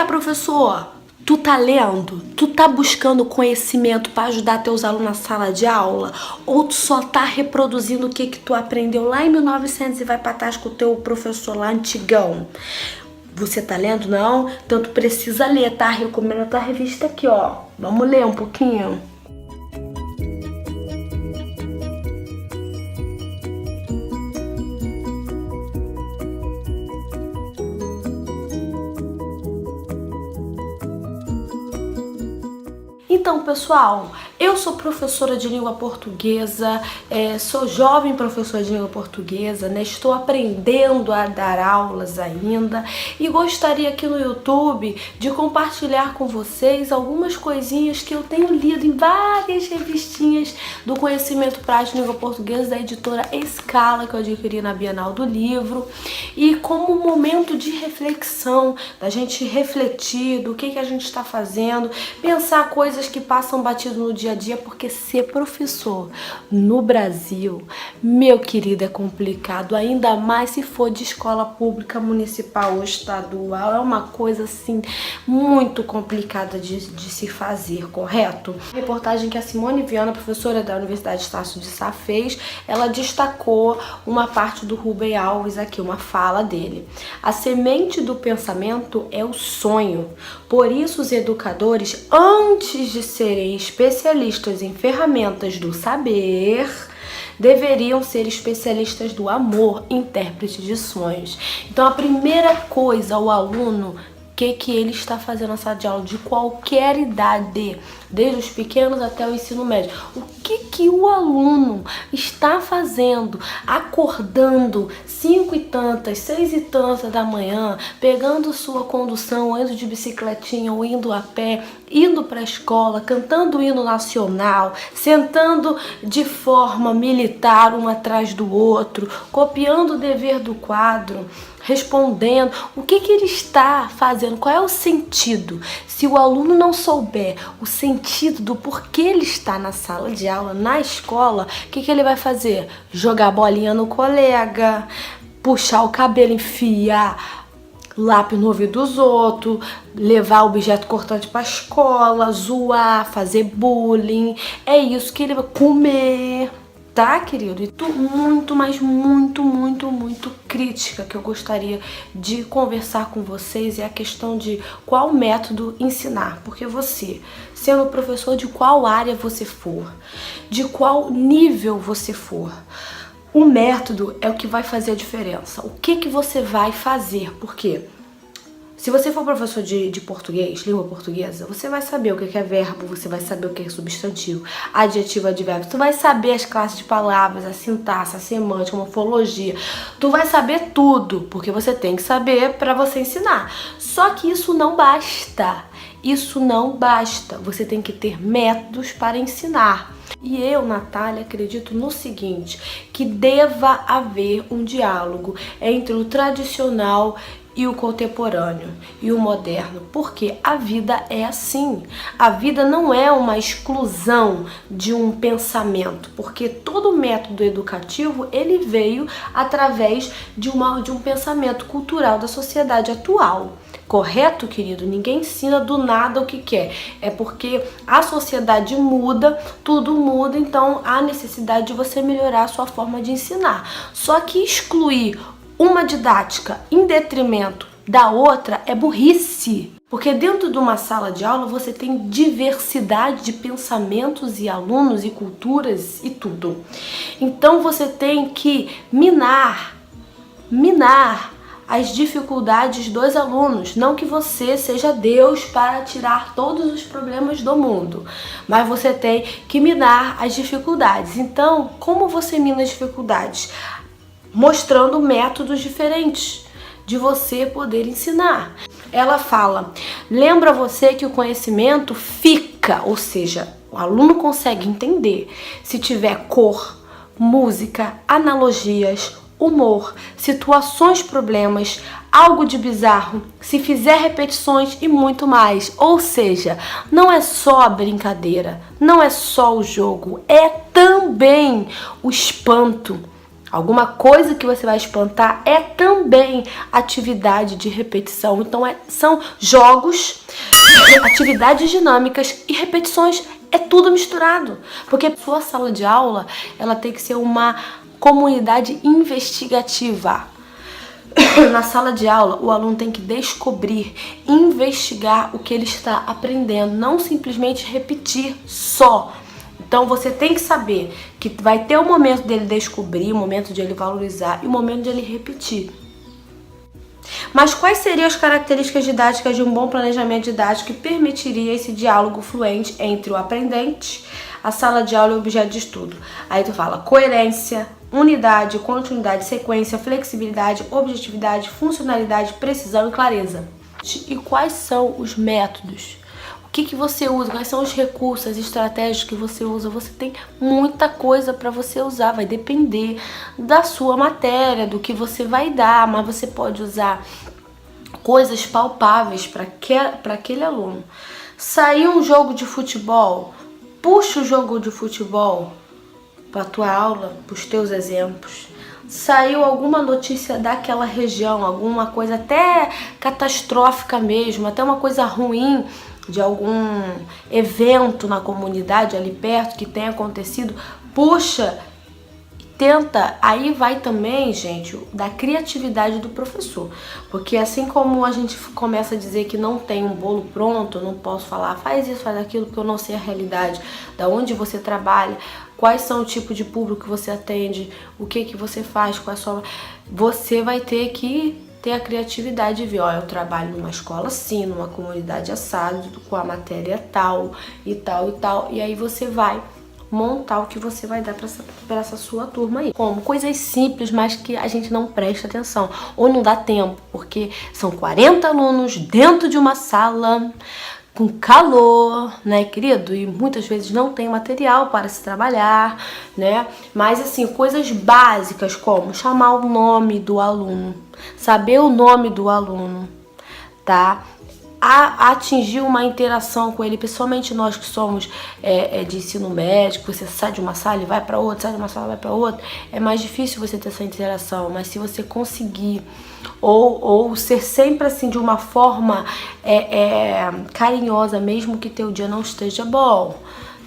cá, professor. Tu tá lendo? Tu tá buscando conhecimento para ajudar teus alunos na sala de aula? Ou tu só tá reproduzindo o que tu aprendeu lá em 1900 e vai pra trás com o teu professor lá antigão? Você tá lendo? Não? Então tu precisa ler, tá? Recomendo a tua revista aqui, ó. Vamos ler um pouquinho? Então, pessoal, eu sou professora de língua portuguesa, sou jovem professora de língua portuguesa, né? Estou aprendendo a dar aulas ainda e gostaria aqui no YouTube de compartilhar com vocês algumas coisinhas que eu tenho lido em várias revistinhas do conhecimento prático de língua portuguesa da editora Escala, que eu adquiri na Bienal do Livro, e como um momento de reflexão, da gente refletir do que a gente está fazendo, pensar coisas que passam batido no dia a dia, porque ser professor no Brasil, meu querido, é complicado, ainda mais se for de escola pública, municipal ou estadual, é uma coisa assim muito complicada de se fazer, correto? A reportagem que a Simone Viana, professora da Universidade Estácio de Sá, fez, ela destacou uma parte do Rubem Alves aqui, uma fala dele. A semente do pensamento é o sonho, por isso os educadores, antes de serem especialistas em ferramentas do saber, deveriam ser especialistas do amor, intérprete de sonhos. Então a primeira coisa, o aluno, que ele está fazendo na sala de aula, de qualquer idade, desde os pequenos até o ensino médio. O que o aluno está fazendo, acordando 5 e tantas, 6 e tantas da manhã, pegando sua condução, indo de bicicletinha ou indo a pé, indo para a escola, cantando o hino nacional, sentando de forma militar um atrás do outro, copiando o dever do quadro, respondendo, o que ele está fazendo, qual é o sentido. Se o aluno não souber o sentido do porquê ele está na sala de aula, na escola, o que ele vai fazer? Jogar bolinha no colega, puxar o cabelo, enfiar lápis no ouvido dos outros, levar objeto cortante para a escola, zoar, fazer bullying. É isso que ele vai comer. Tá, querido? E tu muito, mas muito crítica que eu gostaria de conversar com vocês é a questão de qual método ensinar. Porque você, sendo professor de qual área você for, de qual nível você for, o método é o que vai fazer a diferença. O que você vai fazer? Por quê? Se você for professor de português, língua portuguesa, você vai saber o que é verbo, você vai saber o que é substantivo, adjetivo, advérbio, tu vai saber as classes de palavras, a sintaxe, a semântica, a morfologia, tu vai saber tudo, porque você tem que saber para você ensinar. Só que isso não basta, você tem que ter métodos para ensinar. E eu, Natália, acredito no seguinte, que deva haver um diálogo entre o tradicional e o contemporâneo e o moderno, porque a vida é assim. A vida não é uma exclusão de um pensamento, porque todo método educativo ele veio através de um pensamento cultural da sociedade atual. Correto, querido? Ninguém ensina do nada o que quer. É porque a sociedade muda, tudo muda, então há necessidade de você melhorar a sua forma de ensinar. Só que excluir uma didática em detrimento da outra é burrice. Porque dentro de uma sala de aula você tem diversidade de pensamentos e alunos e culturas e tudo. Então você tem que minar as dificuldades dos alunos. Não que você seja Deus para tirar todos os problemas do mundo, mas você tem que minar as dificuldades. Então, como você mina as dificuldades? Mostrando métodos diferentes de você poder ensinar. Ela fala, lembra você que o conhecimento fica, ou seja, o aluno consegue entender se tiver cor, música, analogias, humor, situações, problemas, algo de bizarro, se fizer repetições e muito mais. Ou seja, não é só a brincadeira, não é só o jogo, é também o espanto, Alguma coisa que você vai explantar é também atividade de repetição. Então são jogos, atividades dinâmicas e repetições. É tudo misturado. Porque a sua sala de aula, ela tem que ser uma comunidade investigativa. Na sala de aula, o aluno tem que descobrir, investigar o que ele está aprendendo, não simplesmente repetir só. Então você tem que saber que vai ter o momento dele descobrir, o momento de ele valorizar e o momento de ele repetir. Mas quais seriam as características didáticas de um bom planejamento didático que permitiria esse diálogo fluente entre o aprendente, a sala de aula e o objeto de estudo? Aí tu fala coerência, unidade, continuidade, sequência, flexibilidade, objetividade, funcionalidade, precisão e clareza. E quais são os métodos? O que você usa? Quais são os recursos, as estratégias que você usa? Você tem muita coisa para você usar, vai depender da sua matéria, do que você vai dar, mas você pode usar coisas palpáveis para aquele aluno. Saiu um jogo de futebol, puxa o jogo de futebol para a tua aula, para os teus exemplos. Saiu alguma notícia daquela região, alguma coisa até catastrófica mesmo, até uma coisa ruim, de algum evento na comunidade ali perto que tenha acontecido, puxa, tenta, aí vai também, gente, da criatividade do professor, porque assim como a gente começa a dizer que não tem um bolo pronto, eu não posso falar, faz isso, faz aquilo, porque eu não sei a realidade, da onde você trabalha, quais são o tipo de público que você atende, o que você faz, qual é a sua... Você vai ter que ter a criatividade de ver, ó, eu trabalho numa escola assim, numa comunidade assado, com a matéria tal e tal e tal, e aí você vai montar o que você vai dar para essa sua turma aí. Como? Coisas simples, mas que a gente não presta atenção, ou não dá tempo, porque são 40 alunos dentro de uma sala, com calor, né, querido? E muitas vezes não tem material para se trabalhar, né? Mas assim, coisas básicas como chamar o nome do aluno, saber o nome do aluno, tá? Atingir uma interação com ele, principalmente nós que somos de ensino médio, você sai de uma sala e vai para outra, sai de uma sala e vai para outra, é mais difícil você ter essa interação, mas se você conseguir, ou ser sempre assim de uma forma carinhosa, mesmo que teu dia não esteja bom,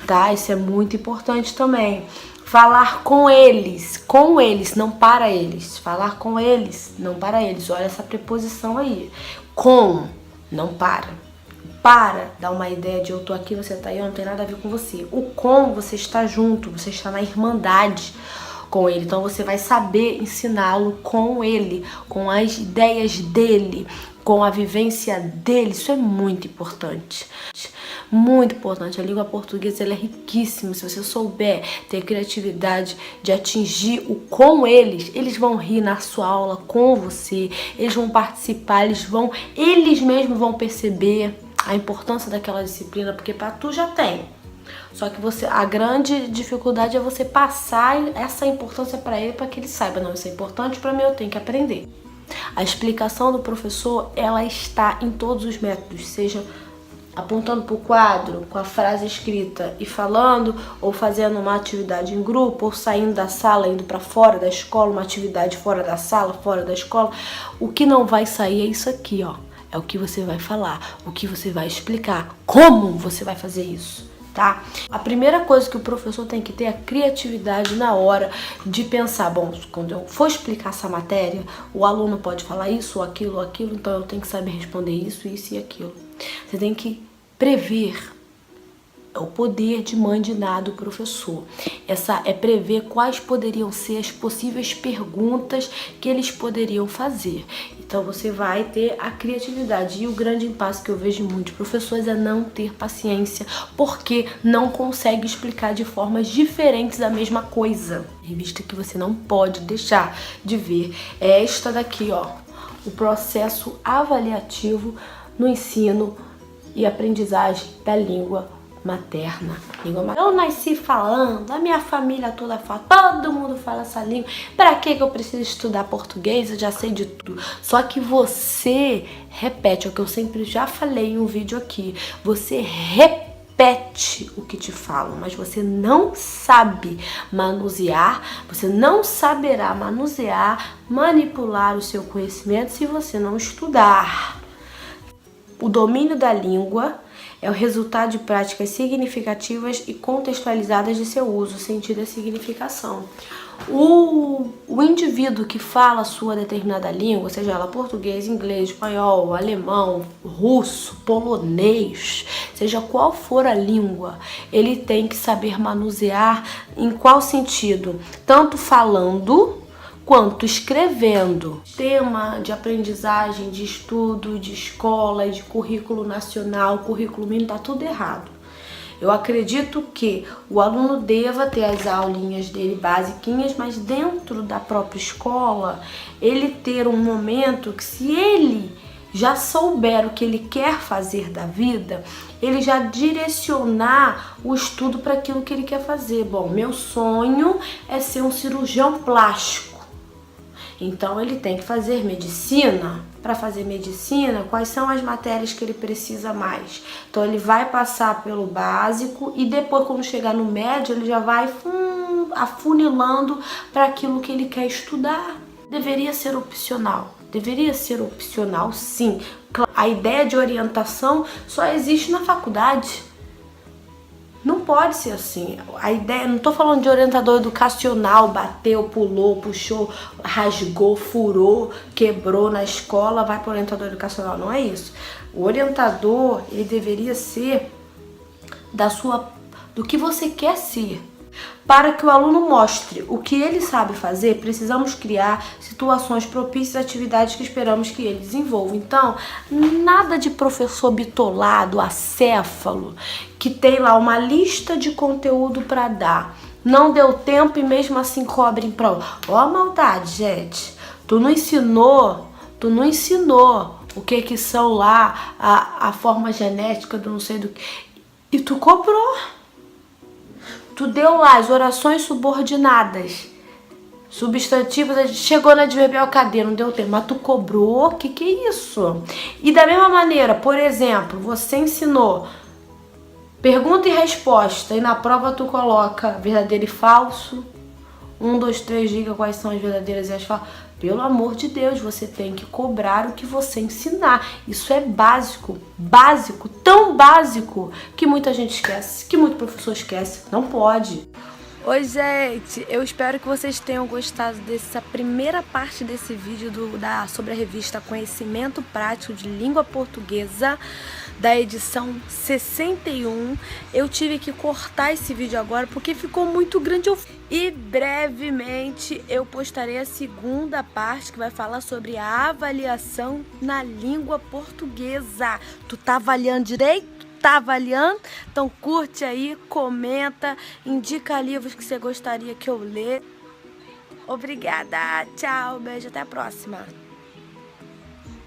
tá? Isso é muito importante também. Falar com eles, não para eles. Falar com eles, não para eles. Olha essa preposição aí. Com, não para. Para, dá uma ideia de eu tô aqui, você tá aí, não tem nada a ver com você. O com, você está junto, você está na irmandade com ele. Então você vai saber ensiná-lo com ele, com as ideias dele, com a vivência dele. Isso é muito importante. Muito importante. A língua portuguesa, ela é riquíssima. Se você souber ter criatividade de atingir o com eles vão rir na sua aula com você, eles vão participar, eles mesmos vão perceber a importância daquela disciplina, porque para tu já tem. Só que a grande dificuldade é você passar essa importância para ele, para que ele saiba, não, isso é importante para mim, eu tenho que aprender. A explicação do professor, ela está em todos os métodos, seja apontando para o quadro, com a frase escrita e falando, ou fazendo uma atividade em grupo, ou saindo da sala, indo para fora da escola, uma atividade fora da sala, fora da escola. O que não vai sair é isso aqui, ó. É o que você vai falar, o que você vai explicar, como você vai fazer isso, tá? A primeira coisa que o professor tem que ter é a criatividade na hora de pensar, bom, quando eu for explicar essa matéria, o aluno pode falar isso ou aquilo, então eu tenho que saber responder isso e aquilo. Você tem que prever o poder de mãe de nada do professor. Essa é prever quais poderiam ser as possíveis perguntas que eles poderiam fazer. Então você vai ter a criatividade. E o grande impasse que eu vejo em muitos professores é não ter paciência, porque não consegue explicar de formas diferentes a mesma coisa. Revista que você não pode deixar de ver é esta daqui, ó, o processo avaliativo no ensino e aprendizagem da língua materna. Eu nasci falando, a minha família toda fala, todo mundo fala essa língua. Pra que eu preciso estudar português? Eu já sei de tudo. Só que você repete, é o que eu sempre já falei em um vídeo aqui. Você repete repete o que te falam, mas você não sabe manusear, você não saberá manusear, manipular o seu conhecimento se você não estudar. O domínio da língua é o resultado de práticas significativas e contextualizadas de seu uso, sentido e significação. O indivíduo que fala a sua determinada língua, seja ela português, inglês, espanhol, alemão, russo, polonês, seja qual for a língua, ele tem que saber manusear em qual sentido? Tanto falando quanto escrevendo. Tema de aprendizagem, de estudo, de escola, de currículo nacional, currículo mínimo, tá tudo errado. Eu acredito que o aluno deva ter as aulinhas dele basiquinhas, mas dentro da própria escola, ele ter um momento que, se ele já souber o que ele quer fazer da vida, ele já direcionar o estudo para aquilo que ele quer fazer. Bom, meu sonho é ser um cirurgião plástico. Então ele tem que fazer medicina. Para fazer medicina, quais são as matérias que ele precisa mais? Então ele vai passar pelo básico e depois, quando chegar no médio, ele já vai afunilando para aquilo que ele quer estudar. Deveria ser opcional. Deveria ser opcional, sim. A ideia de orientação só existe na faculdade. Não pode ser assim. A ideia, não estou falando de orientador educacional, bateu, pulou, puxou, rasgou, furou, quebrou na escola, vai para o orientador educacional. Não é isso. O orientador, ele deveria ser do que você quer ser. Para que o aluno mostre o que ele sabe fazer, precisamos criar situações propícias às atividades que esperamos que ele desenvolva. Então, nada de professor bitolado, acéfalo, que tem lá uma lista de conteúdo para dar. Não deu tempo e mesmo assim cobre em prova. Ó a maldade, gente. Tu não ensinou o que são lá a forma genética do não sei do que. E tu cobrou. Tu deu lá as orações subordinadas, substantivos, chegou na adverbial cadê? Não deu tempo, mas tu cobrou, que é isso? E da mesma maneira, por exemplo, você ensinou pergunta e resposta, e na prova tu coloca verdadeiro e falso, 1, 2, 3, diga quais são as verdadeiras e as falsas. Pelo amor de Deus, você tem que cobrar o que você ensinar. Isso é básico, tão básico que muita gente esquece, que muito professor esquece. Não pode. Oi, gente, eu espero que vocês tenham gostado dessa primeira parte desse vídeo sobre a revista Conhecimento Prático de Língua Portuguesa, da edição 61. Eu tive que cortar esse vídeo agora porque ficou muito grande. E brevemente eu postarei a segunda parte, que vai falar sobre a avaliação na língua portuguesa. Tu tá avaliando direito? Tá avaliando? Então curte aí, comenta, indica livros que você gostaria que eu lê. Obrigada, tchau, beijo, até a próxima.